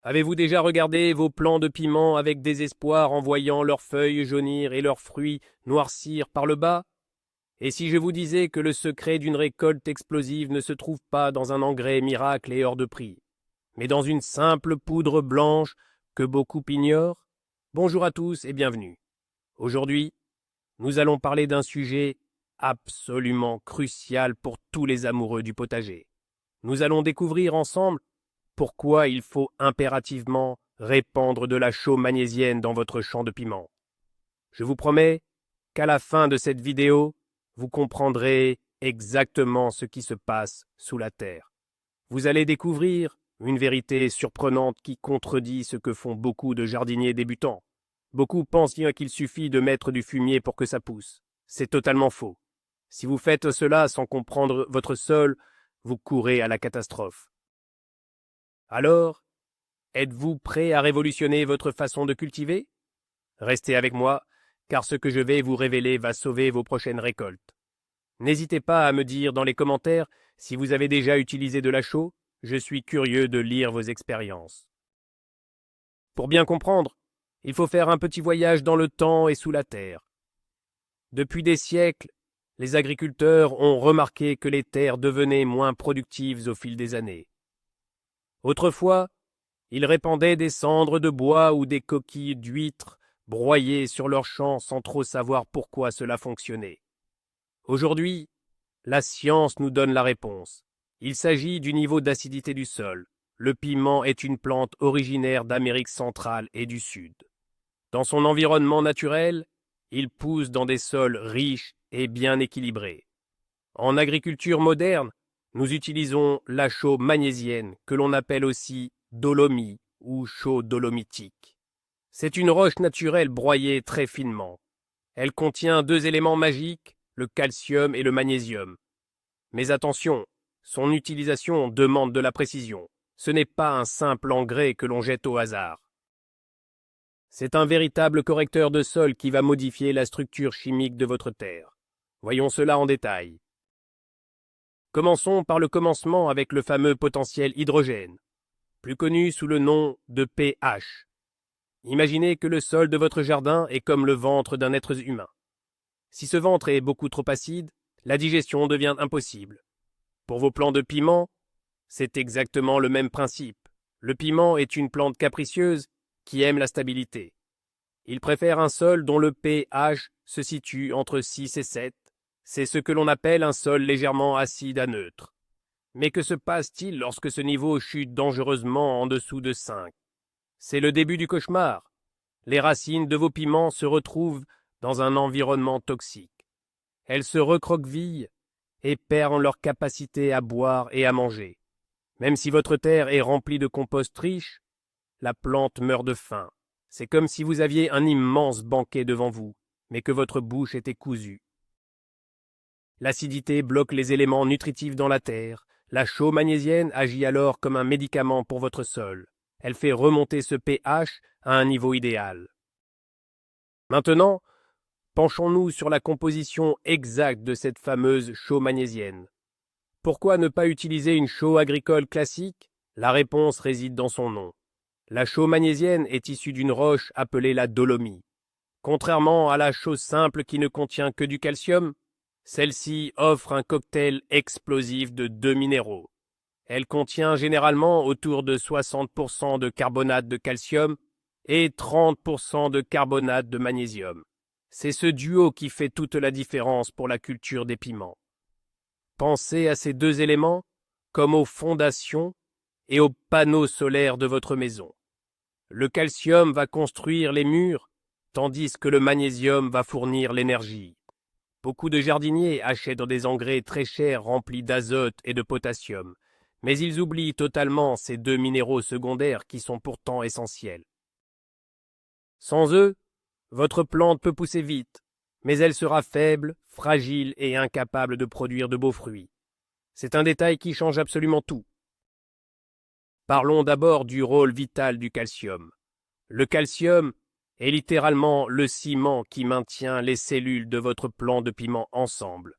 Avez-vous déjà regardé vos plants de piment avec désespoir en voyant leurs feuilles jaunir et leurs fruits noircir par le bas? Et si je vous disais que le secret d'une récolte explosive ne se trouve pas dans un engrais miracle et hors de prix, mais dans une simple poudre blanche que beaucoup ignorent? Bonjour à tous et bienvenue. Aujourd'hui, nous allons parler d'un sujet absolument crucial pour tous les amoureux du potager. Nous allons découvrir ensemble pourquoi il faut impérativement répandre de la chaux magnésienne dans votre champ de piment. Je vous promets qu'à la fin de cette vidéo, vous comprendrez exactement ce qui se passe sous la terre. Vous allez découvrir une vérité surprenante qui contredit ce que font beaucoup de jardiniers débutants. Beaucoup pensent qu'il suffit de mettre du fumier pour que ça pousse. C'est totalement faux. Si vous faites cela sans comprendre votre sol, vous courez à la catastrophe. Alors, êtes-vous prêt à révolutionner votre façon de cultiver? Restez avec moi, car ce que je vais vous révéler va sauver vos prochaines récoltes. N'hésitez pas à me dire dans les commentaires si vous avez déjà utilisé de la chaux, je suis curieux de lire vos expériences. Pour bien comprendre, il faut faire un petit voyage dans le temps et sous la terre. Depuis des siècles, les agriculteurs ont remarqué que les terres devenaient moins productives au fil des années. Autrefois, ils répandaient des cendres de bois ou des coquilles d'huîtres broyées sur leurs champs sans trop savoir pourquoi cela fonctionnait. Aujourd'hui, la science nous donne la réponse. Il s'agit du niveau d'acidité du sol. Le piment est une plante originaire d'Amérique centrale et du Sud. Dans son environnement naturel, il pousse dans des sols riches et bien équilibrés. En agriculture moderne, nous utilisons la chaux magnésienne, que l'on appelle aussi dolomie ou chaux dolomitique. C'est une roche naturelle broyée très finement. Elle contient deux éléments magiques, le calcium et le magnésium. Mais attention, son utilisation demande de la précision. Ce n'est pas un simple engrais que l'on jette au hasard. C'est un véritable correcteur de sol qui va modifier la structure chimique de votre terre. Voyons cela en détail. Commençons par le commencement avec le fameux potentiel hydrogène, plus connu sous le nom de pH. Imaginez que le sol de votre jardin est comme le ventre d'un être humain. Si ce ventre est beaucoup trop acide, la digestion devient impossible. Pour vos plants de piment, c'est exactement le même principe. Le piment est une plante capricieuse qui aime la stabilité. Il préfère un sol dont le pH se situe entre 6 et 7. C'est ce que l'on appelle un sol légèrement acide à neutre. Mais que se passe-t-il lorsque ce niveau chute dangereusement en dessous de 5? C'est le début du cauchemar. Les racines de vos piments se retrouvent dans un environnement toxique. Elles se recroquevillent et perdent leur capacité à boire et à manger. Même si votre terre est remplie de compost riche, la plante meurt de faim. C'est comme si vous aviez un immense banquet devant vous, mais que votre bouche était cousue. L'acidité bloque les éléments nutritifs dans la terre. La chaux magnésienne agit alors comme un médicament pour votre sol. Elle fait remonter ce pH à un niveau idéal. Maintenant, penchons-nous sur la composition exacte de cette fameuse chaux magnésienne. Pourquoi ne pas utiliser une chaux agricole classique? La réponse réside dans son nom. La chaux magnésienne est issue d'une roche appelée la dolomie. Contrairement à la chaux simple qui ne contient que du calcium, celle-ci offre un cocktail explosif de deux minéraux. Elle contient généralement autour de 60% de carbonate de calcium et 30% de carbonate de magnésium. C'est ce duo qui fait toute la différence pour la culture des piments. Pensez à ces deux éléments comme aux fondations et aux panneaux solaires de votre maison. Le calcium va construire les murs, tandis que le magnésium va fournir l'énergie. Beaucoup de jardiniers achètent des engrais très chers remplis d'azote et de potassium, mais ils oublient totalement ces deux minéraux secondaires qui sont pourtant essentiels. Sans eux, votre plante peut pousser vite, mais elle sera faible, fragile et incapable de produire de beaux fruits. C'est un détail qui change absolument tout. Parlons d'abord du rôle vital du calcium. Le calcium est littéralement le ciment qui maintient les cellules de votre plant de piment ensemble.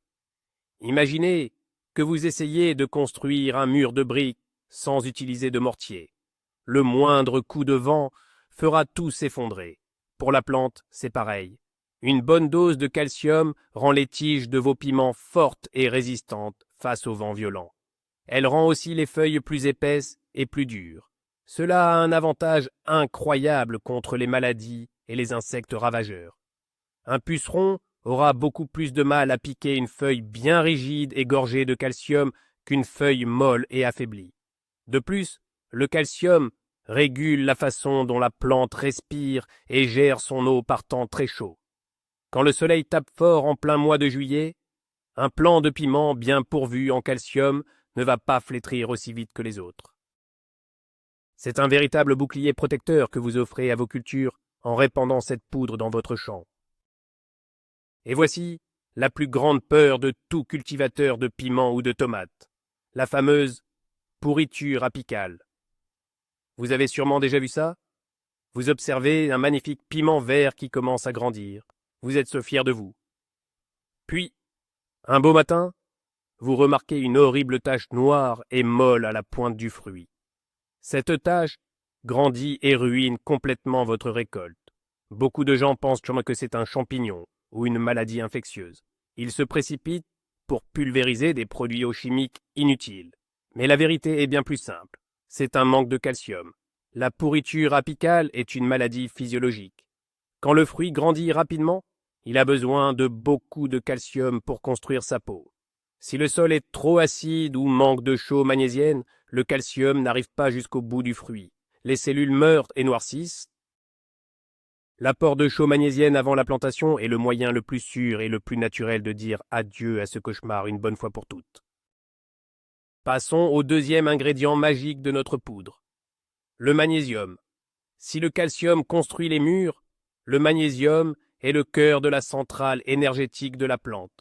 Imaginez que vous essayez de construire un mur de briques sans utiliser de mortier. le moindre coup de vent fera tout s'effondrer. Pour la plante, c'est pareil. Une bonne dose de calcium rend les tiges de vos piments fortes et résistantes face aux vents violents. Elle rend aussi les feuilles plus épaisses et plus dures. Cela a un avantage incroyable contre les maladies et les insectes ravageurs. Un puceron aura beaucoup plus de mal à piquer une feuille bien rigide et gorgée de calcium qu'une feuille molle et affaiblie. De plus, le calcium régule la façon dont la plante respire et gère son eau par temps très chaud. Quand le soleil tape fort en plein mois de juillet, un plant de piment bien pourvu en calcium ne va pas flétrir aussi vite que les autres. C'est un véritable bouclier protecteur que vous offrez à vos cultures en répandant cette poudre dans votre champ. Et voici la plus grande peur de tout cultivateur de piments ou de tomates, la fameuse pourriture apicale. Vous avez sûrement déjà vu ça? Vous observez un magnifique piment vert qui commence à grandir. Vous êtes fier de vous. Puis, un beau matin, vous remarquez une horrible tache noire et molle à la pointe du fruit. Cette tache grandit et ruine complètement votre récolte. Beaucoup de gens pensent que c'est un champignon ou une maladie infectieuse. Ils se précipitent pour pulvériser des produits chimiques inutiles. Mais la vérité est bien plus simple. C'est un manque de calcium. La pourriture apicale est une maladie physiologique. Quand le fruit grandit rapidement, il a besoin de beaucoup de calcium pour construire sa peau. Si le sol est trop acide ou manque de chaux magnésienne, le calcium n'arrive pas jusqu'au bout du fruit. Les cellules meurent et noircissent. L'apport de chaux magnésienne avant la plantation est le moyen le plus sûr et le plus naturel de dire adieu à ce cauchemar une bonne fois pour toutes. Passons au deuxième ingrédient magique de notre poudre, le magnésium. Si le calcium construit les murs, le magnésium est le cœur de la centrale énergétique de la plante.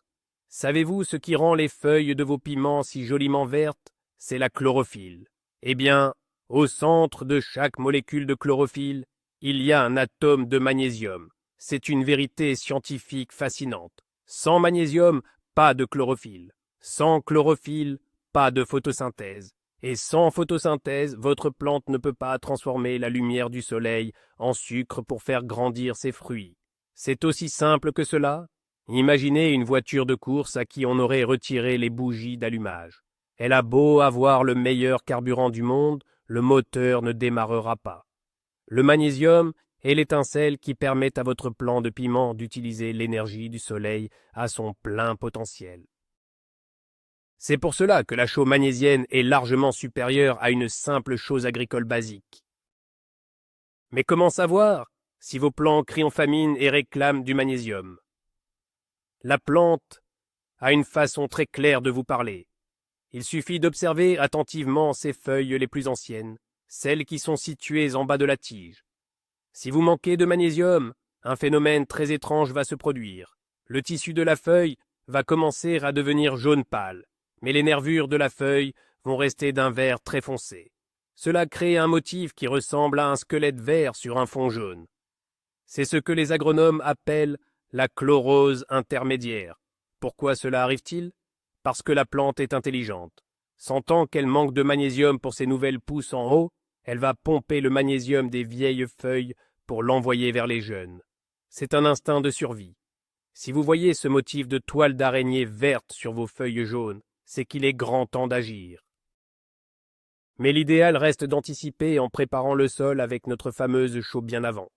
Savez-vous ce qui rend les feuilles de vos piments si joliment vertes? C'est la chlorophylle. Eh bien, au centre de chaque molécule de chlorophylle, il y a un atome de magnésium. C'est une vérité scientifique fascinante. Sans magnésium, pas de chlorophylle. Sans chlorophylle, pas de photosynthèse. Et sans photosynthèse, votre plante ne peut pas transformer la lumière du soleil en sucre pour faire grandir ses fruits. C'est aussi simple que cela. Imaginez une voiture de course à qui on aurait retiré les bougies d'allumage. Elle a beau avoir le meilleur carburant du monde, le moteur ne démarrera pas. Le magnésium est l'étincelle qui permet à votre plant de piment d'utiliser l'énergie du soleil à son plein potentiel. C'est pour cela que la chaux magnésienne est largement supérieure à une simple chose agricole basique. Mais comment savoir si vos plants crient en famine et réclament du magnésium? La plante a une façon très claire de vous parler. Il suffit d'observer attentivement ses feuilles les plus anciennes, celles qui sont situées en bas de la tige. Si vous manquez de magnésium, un phénomène très étrange va se produire. Le tissu de la feuille va commencer à devenir jaune pâle, mais les nervures de la feuille vont rester d'un vert très foncé. Cela crée un motif qui ressemble à un squelette vert sur un fond jaune. C'est ce que les agronomes appellent la chlorose intermédiaire. Pourquoi cela arrive-t-il? Parce que la plante est intelligente. Sentant qu'elle manque de magnésium pour ses nouvelles pousses en haut, elle va pomper le magnésium des vieilles feuilles pour l'envoyer vers les jeunes. C'est un instinct de survie. Si vous voyez ce motif de toile d'araignée verte sur vos feuilles jaunes, c'est qu'il est grand temps d'agir. Mais l'idéal reste d'anticiper en préparant le sol avec notre fameuse chaux bien avant.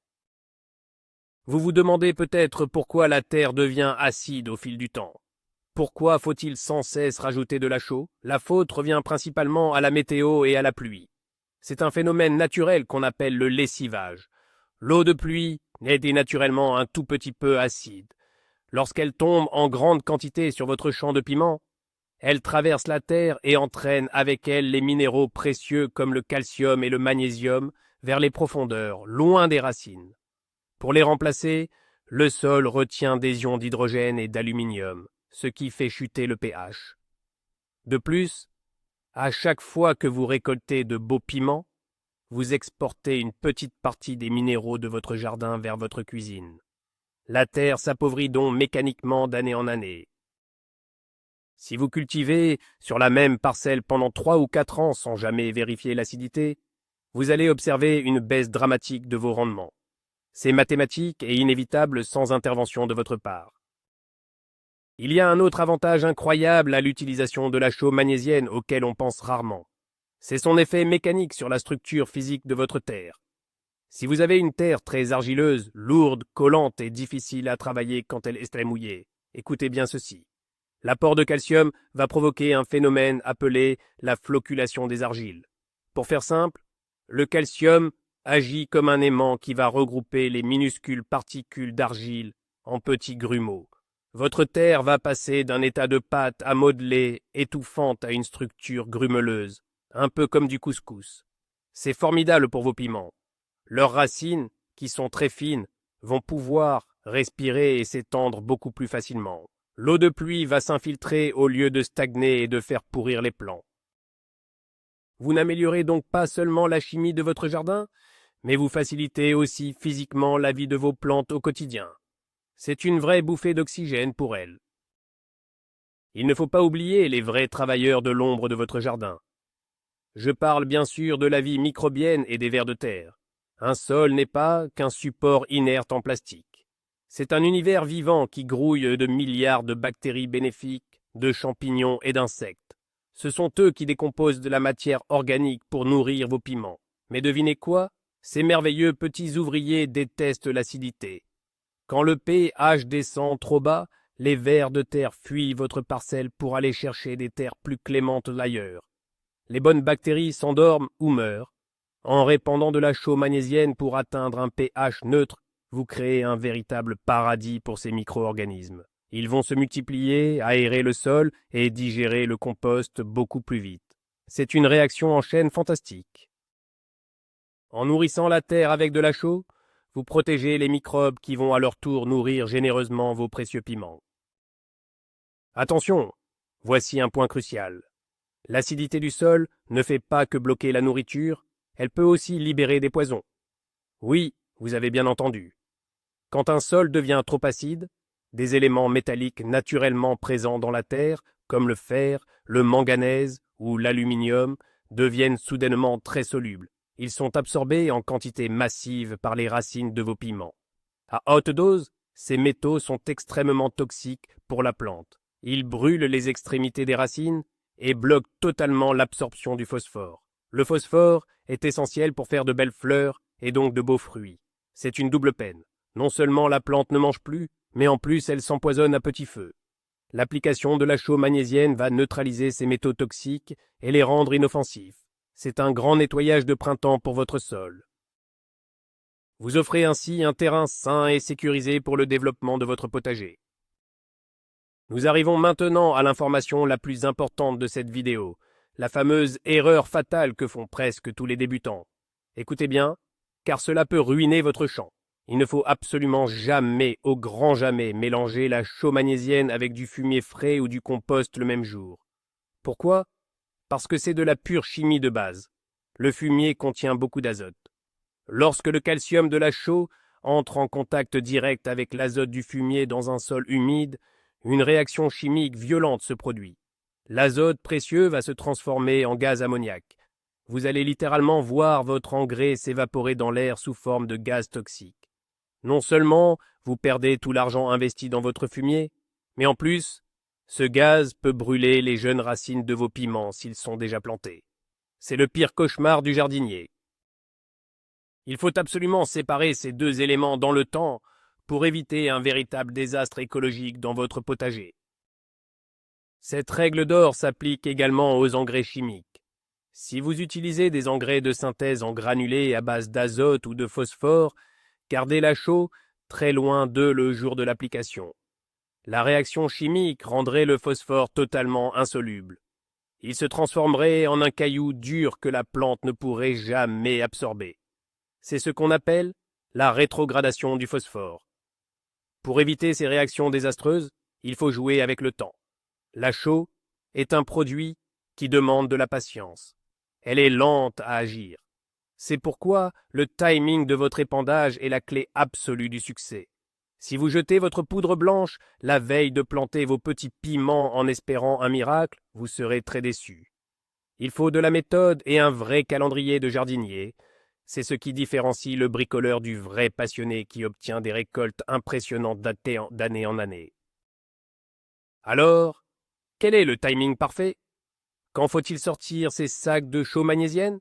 Vous vous demandez peut-être pourquoi la terre devient acide au fil du temps. Pourquoi faut-il sans cesse rajouter de la chaux? La faute revient principalement à la météo et à la pluie. C'est un phénomène naturel qu'on appelle le lessivage. L'eau de pluie est naturellement un tout petit peu acide. Lorsqu'elle tombe en grande quantité sur votre champ de piment, elle traverse la terre et entraîne avec elle les minéraux précieux comme le calcium et le magnésium vers les profondeurs, loin des racines. Pour les remplacer, le sol retient des ions d'hydrogène et d'aluminium, ce qui fait chuter le pH. De plus, à chaque fois que vous récoltez de beaux piments, vous exportez une petite partie des minéraux de votre jardin vers votre cuisine. La terre s'appauvrit donc mécaniquement d'année en année. Si vous cultivez sur la même parcelle pendant 3 ou 4 ans sans jamais vérifier l'acidité, vous allez observer une baisse dramatique de vos rendements. C'est mathématique et inévitable sans intervention de votre part. Il y a un autre avantage incroyable à l'utilisation de la chaux magnésienne auquel on pense rarement. C'est son effet mécanique sur la structure physique de votre terre. Si vous avez une terre très argileuse, lourde, collante et difficile à travailler quand elle est très mouillée, écoutez bien ceci. L'apport de calcium va provoquer un phénomène appelé la flocculation des argiles. Pour faire simple, le calcium agit comme un aimant qui va regrouper les minuscules particules d'argile en petits grumeaux. Votre terre va passer d'un état de pâte à modeler, étouffante à une structure grumeleuse, un peu comme du couscous. C'est formidable pour vos piments. Leurs racines, qui sont très fines, vont pouvoir respirer et s'étendre beaucoup plus facilement. L'eau de pluie va s'infiltrer au lieu de stagner et de faire pourrir les plants. Vous n'améliorez donc pas seulement la chimie de votre jardin, mais vous facilitez aussi physiquement la vie de vos plantes au quotidien. C'est une vraie bouffée d'oxygène pour elles. Il ne faut pas oublier les vrais travailleurs de l'ombre de votre jardin. Je parle bien sûr de la vie microbienne et des vers de terre. Un sol n'est pas qu'un support inerte en plastique. C'est un univers vivant qui grouille de milliards de bactéries bénéfiques, de champignons et d'insectes. Ce sont eux qui décomposent de la matière organique pour nourrir vos piments. Mais devinez quoi? Ces merveilleux petits ouvriers détestent l'acidité. Quand le pH descend trop bas, les vers de terre fuient votre parcelle pour aller chercher des terres plus clémentes ailleurs. Les bonnes bactéries s'endorment ou meurent. En répandant de la chaux magnésienne pour atteindre un pH neutre, vous créez un véritable paradis pour ces micro-organismes. Ils vont se multiplier, aérer le sol et digérer le compost beaucoup plus vite. C'est une réaction en chaîne fantastique. En nourrissant la terre avec de la chaux, vous protégez les microbes qui vont à leur tour nourrir généreusement vos précieux piments. Attention, voici un point crucial. L'acidité du sol ne fait pas que bloquer la nourriture, elle peut aussi libérer des poisons. Oui, vous avez bien entendu. Quand un sol devient trop acide, des éléments métalliques naturellement présents dans la terre, comme le fer, le manganèse ou l'aluminium, deviennent soudainement très solubles. Ils sont absorbés en quantité massive par les racines de vos piments. À haute dose, ces métaux sont extrêmement toxiques pour la plante. Ils brûlent les extrémités des racines et bloquent totalement l'absorption du phosphore. Le phosphore est essentiel pour faire de belles fleurs et donc de beaux fruits. C'est une double peine. Non seulement la plante ne mange plus, mais en plus elle s'empoisonne à petit feu. L'application de la chaux magnésienne va neutraliser ces métaux toxiques et les rendre inoffensifs. C'est un grand nettoyage de printemps pour votre sol. Vous offrez ainsi un terrain sain et sécurisé pour le développement de votre potager. Nous arrivons maintenant à l'information la plus importante de cette vidéo, la fameuse erreur fatale que font presque tous les débutants. Écoutez bien, car cela peut ruiner votre champ. Il ne faut absolument jamais, au grand jamais, mélanger la chaux magnésienne avec du fumier frais ou du compost le même jour. Pourquoi? Parce que c'est de la pure chimie de base. Le fumier contient beaucoup d'azote. Lorsque le calcium de la chaux entre en contact direct avec l'azote du fumier dans un sol humide, une réaction chimique violente se produit. L'azote précieux va se transformer en gaz ammoniaque. Vous allez littéralement voir votre engrais s'évaporer dans l'air sous forme de gaz toxique. Non seulement vous perdez tout l'argent investi dans votre fumier, mais en plus, ce gaz peut brûler les jeunes racines de vos piments s'ils sont déjà plantés. C'est le pire cauchemar du jardinier. Il faut absolument séparer ces deux éléments dans le temps pour éviter un véritable désastre écologique dans votre potager. Cette règle d'or s'applique également aux engrais chimiques. Si vous utilisez des engrais de synthèse en granulés à base d'azote ou de phosphore, gardez la chaux très loin d'eux le jour de l'application. La réaction chimique rendrait le phosphore totalement insoluble. Il se transformerait en un caillou dur que la plante ne pourrait jamais absorber. C'est ce qu'on appelle la rétrogradation du phosphore. Pour éviter ces réactions désastreuses, il faut jouer avec le temps. La chaux est un produit qui demande de la patience. Elle est lente à agir. C'est pourquoi le timing de votre épandage est la clé absolue du succès. Si vous jetez votre poudre blanche la veille de planter vos petits piments en espérant un miracle, vous serez très déçu. Il faut de la méthode et un vrai calendrier de jardinier. C'est ce qui différencie le bricoleur du vrai passionné qui obtient des récoltes impressionnantes d'année en année. Alors, quel est le timing parfait? Quand faut-il sortir ces sacs de chaux magnésienne?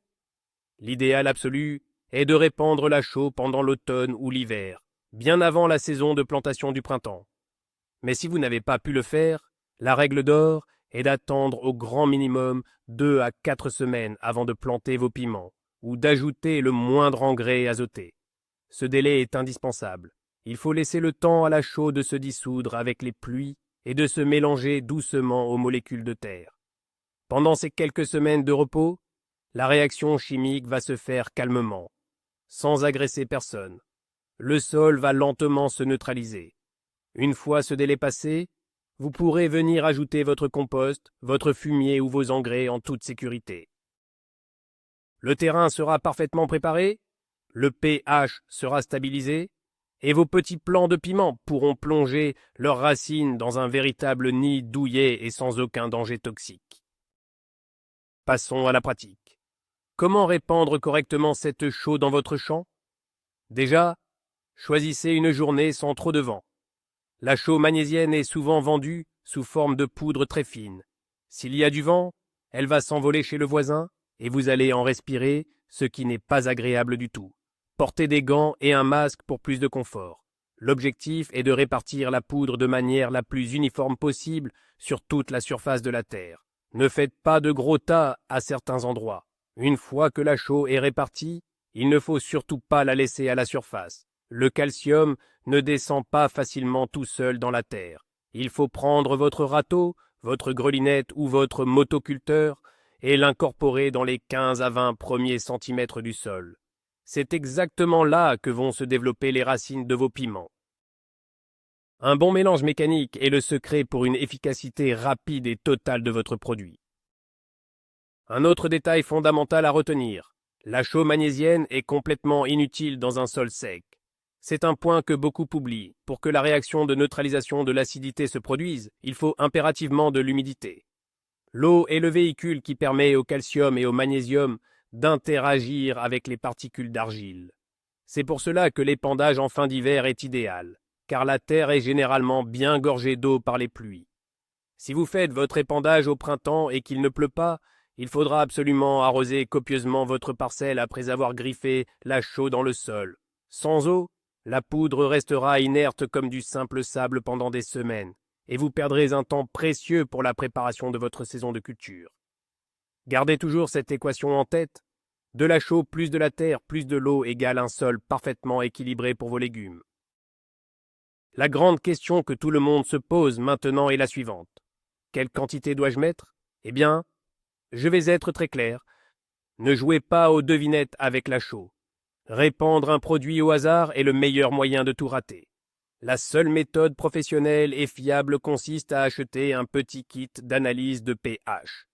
L'idéal absolu est de répandre la chaux pendant l'automne ou l'hiver, bien avant la saison de plantation du printemps. Mais si vous n'avez pas pu le faire, la règle d'or est d'attendre au grand minimum 2 à 4 semaines avant de planter vos piments, ou d'ajouter le moindre engrais azoté. Ce délai est indispensable. Il faut laisser le temps à la chaux de se dissoudre avec les pluies et de se mélanger doucement aux molécules de terre. Pendant ces quelques semaines de repos, la réaction chimique va se faire calmement, sans agresser personne. Le sol va lentement se neutraliser. Une fois ce délai passé, vous pourrez venir ajouter votre compost, votre fumier ou vos engrais en toute sécurité. Le terrain sera parfaitement préparé, le pH sera stabilisé, et vos petits plants de piment pourront plonger leurs racines dans un véritable nid douillet et sans aucun danger toxique. Passons à la pratique. Comment répandre correctement cette chaux dans votre champ? Déjà, choisissez une journée sans trop de vent. La chaux magnésienne est souvent vendue sous forme de poudre très fine. S'il y a du vent, elle va s'envoler chez le voisin et vous allez en respirer, ce qui n'est pas agréable du tout. Portez des gants et un masque pour plus de confort. L'objectif est de répartir la poudre de manière la plus uniforme possible sur toute la surface de la terre. Ne faites pas de gros tas à certains endroits. Une fois que la chaux est répartie, il ne faut surtout pas la laisser à la surface. Le calcium ne descend pas facilement tout seul dans la terre. Il faut prendre votre râteau, votre grelinette ou votre motoculteur et l'incorporer dans les 15 à 20 premiers centimètres du sol. C'est exactement là que vont se développer les racines de vos piments. Un bon mélange mécanique est le secret pour une efficacité rapide et totale de votre produit. Un autre détail fondamental à retenir. La chaux magnésienne est complètement inutile dans un sol sec. C'est un point que beaucoup oublient. Pour que la réaction de neutralisation de l'acidité se produise, il faut impérativement de l'humidité. L'eau est le véhicule qui permet au calcium et au magnésium d'interagir avec les particules d'argile. C'est pour cela que l'épandage en fin d'hiver est idéal, car la terre est généralement bien gorgée d'eau par les pluies. Si vous faites votre épandage au printemps et qu'il ne pleut pas, il faudra absolument arroser copieusement votre parcelle après avoir griffé la chaux dans le sol. Sans eau, la poudre restera inerte comme du simple sable pendant des semaines, et vous perdrez un temps précieux pour la préparation de votre saison de culture. Gardez toujours cette équation en tête. De la chaux plus de la terre plus de l'eau égale un sol parfaitement équilibré pour vos légumes. La grande question que tout le monde se pose maintenant est la suivante. Quelle quantité dois-je mettre? Eh bien, je vais être très clair. Ne jouez pas aux devinettes avec la chaux. Répandre un produit au hasard est le meilleur moyen de tout rater. La seule méthode professionnelle et fiable consiste à acheter un petit kit d'analyse de pH.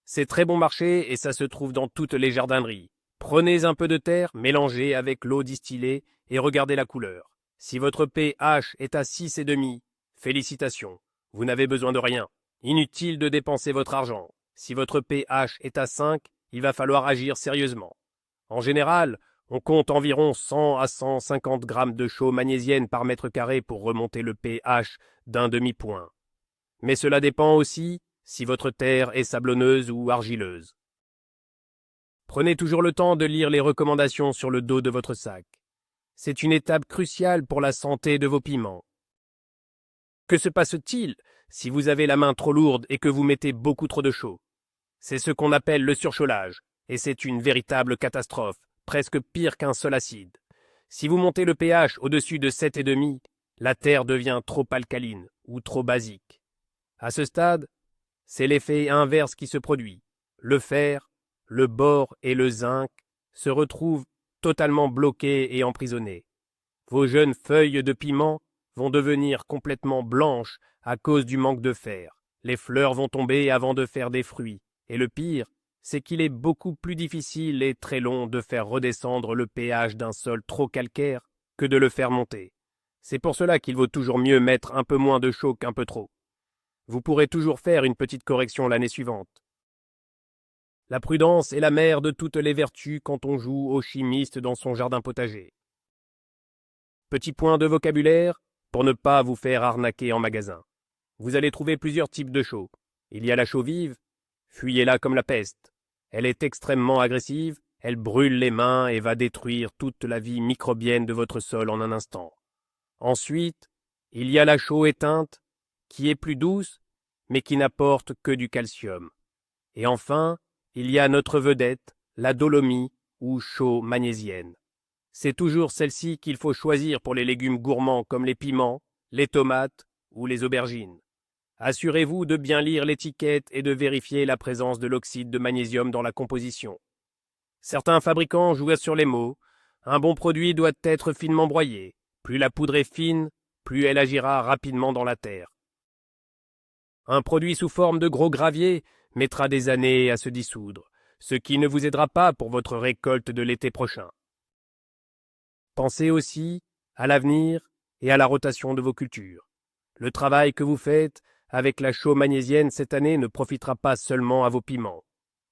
C'est très bon marché et ça se trouve dans toutes les jardineries. Prenez un peu de terre, mélangez avec l'eau distillée et regardez la couleur. Si votre pH est à 6,5, félicitations, vous n'avez besoin de rien. Inutile de dépenser votre argent. Si votre pH est à 5, il va falloir agir sérieusement. En général, on compte environ 100 à 150 grammes de chaux magnésienne par mètre carré pour remonter le pH d'un demi-point. Mais cela dépend aussi si votre terre est sablonneuse ou argileuse. Prenez toujours le temps de lire les recommandations sur le dos de votre sac. C'est une étape cruciale pour la santé de vos piments. Que se passe-t-il si vous avez la main trop lourde et que vous mettez beaucoup trop de chaux? C'est ce qu'on appelle le surchaulage, et c'est une véritable catastrophe, presque pire qu'un sol acide. Si vous montez le pH au-dessus de 7,5, la terre devient trop alcaline ou trop basique. À ce stade, c'est l'effet inverse qui se produit. Le fer, le bore et le zinc se retrouvent totalement bloqués et emprisonnés. Vos jeunes feuilles de piment vont devenir complètement blanches à cause du manque de fer. Les fleurs vont tomber avant de faire des fruits. Et le pire, c'est qu'il est beaucoup plus difficile et très long de faire redescendre le pH d'un sol trop calcaire que de le faire monter. C'est pour cela qu'il vaut toujours mieux mettre un peu moins de chaux qu'un peu trop. Vous pourrez toujours faire une petite correction l'année suivante. La prudence est la mère de toutes les vertus quand on joue au chimiste dans son jardin potager. Petit point de vocabulaire pour ne pas vous faire arnaquer en magasin. Vous allez trouver plusieurs types de chaux. Il y a la chaux vive, fuyez-la comme la peste. Elle est extrêmement agressive, elle brûle les mains et va détruire toute la vie microbienne de votre sol en un instant. Ensuite, il y a la chaux éteinte, qui est plus douce, mais qui n'apporte que du calcium. Et enfin, il y a notre vedette, la dolomie ou chaux magnésienne. C'est toujours celle-ci qu'il faut choisir pour les légumes gourmands comme les piments, les tomates ou les aubergines. Assurez-vous de bien lire l'étiquette et de vérifier la présence de l'oxyde de magnésium dans la composition. Certains fabricants jouent sur les mots. Un bon produit doit être finement broyé. Plus la poudre est fine, plus elle agira rapidement dans la terre. Un produit sous forme de gros gravier mettra des années à se dissoudre, ce qui ne vous aidera pas pour votre récolte de l'été prochain. Pensez aussi à l'avenir et à la rotation de vos cultures. Le travail que vous faites avec la chaux magnésienne cette année ne profitera pas seulement à vos piments.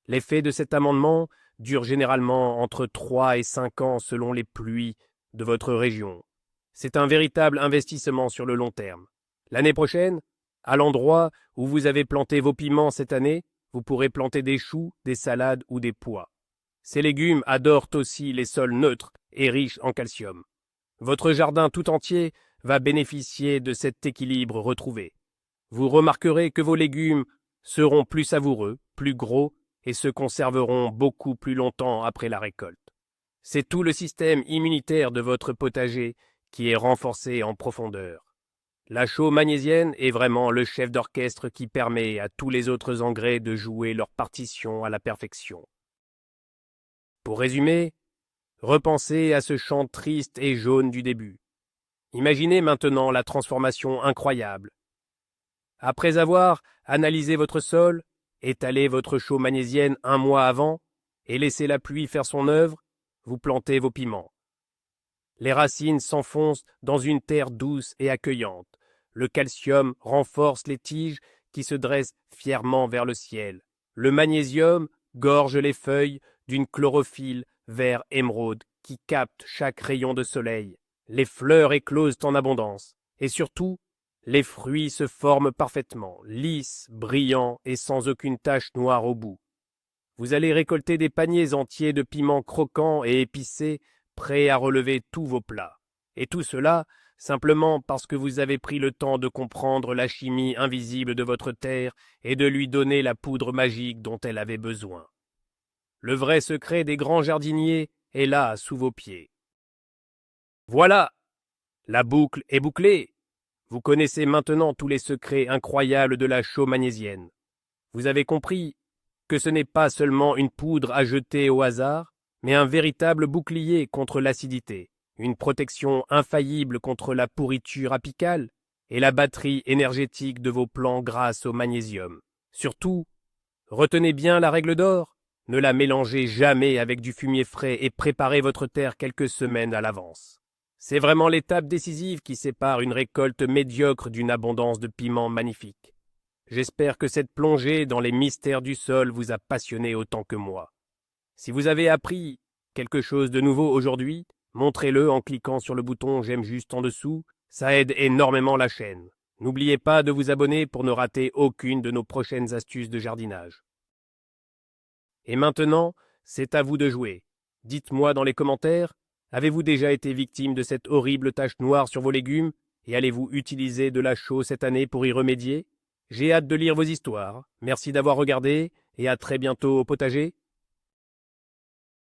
L'effet de cet amendement dure généralement entre 3 et 5 ans selon les pluies de votre région. C'est un véritable investissement sur le long terme. L'année prochaine, à l'endroit où vous avez planté vos piments cette année, vous pourrez planter des choux, des salades ou des pois. Ces légumes adorent aussi les sols neutres et riches en calcium. Votre jardin tout entier va bénéficier de cet équilibre retrouvé. Vous remarquerez que vos légumes seront plus savoureux, plus gros et se conserveront beaucoup plus longtemps après la récolte. C'est tout le système immunitaire de votre potager qui est renforcé en profondeur. La chaux magnésienne est vraiment le chef d'orchestre qui permet à tous les autres engrais de jouer leur partition à la perfection. Pour résumer, repensez à ce champ triste et jaune du début. Imaginez maintenant la transformation incroyable. Après avoir analysé votre sol, étalé votre chaux magnésienne un mois avant et laissé la pluie faire son œuvre, vous plantez vos piments. Les racines s'enfoncent dans une terre douce et accueillante. Le calcium renforce les tiges qui se dressent fièrement vers le ciel. Le magnésium gorge les feuilles d'une chlorophylle vert émeraude qui capte chaque rayon de soleil. Les fleurs éclosent en abondance. Et surtout, les fruits se forment parfaitement, lisses, brillants et sans aucune tache noire au bout. Vous allez récolter des paniers entiers de piments croquants et épicés, prêts à relever tous vos plats. Et tout cela, simplement parce que vous avez pris le temps de comprendre la chimie invisible de votre terre et de lui donner la poudre magique dont elle avait besoin. Le vrai secret des grands jardiniers est là, sous vos pieds. Voilà! La boucle est bouclée! Vous connaissez maintenant tous les secrets incroyables de la chaux magnésienne. Vous avez compris que ce n'est pas seulement une poudre à jeter au hasard, mais un véritable bouclier contre l'acidité, une protection infaillible contre la pourriture apicale et la batterie énergétique de vos plants grâce au magnésium. Surtout, retenez bien la règle d'or, ne la mélangez jamais avec du fumier frais et préparez votre terre quelques semaines à l'avance. C'est vraiment l'étape décisive qui sépare une récolte médiocre d'une abondance de piments magnifiques. J'espère que cette plongée dans les mystères du sol vous a passionné autant que moi. Si vous avez appris quelque chose de nouveau aujourd'hui, montrez-le en cliquant sur le bouton « J'aime » juste en dessous, ça aide énormément la chaîne. N'oubliez pas de vous abonner pour ne rater aucune de nos prochaines astuces de jardinage. Et maintenant, c'est à vous de jouer. Dites-moi dans les commentaires, avez-vous déjà été victime de cette horrible tache noire sur vos légumes et allez-vous utiliser de la chaux cette année pour y remédier? J'ai hâte de lire vos histoires. Merci d'avoir regardé et à très bientôt au potager.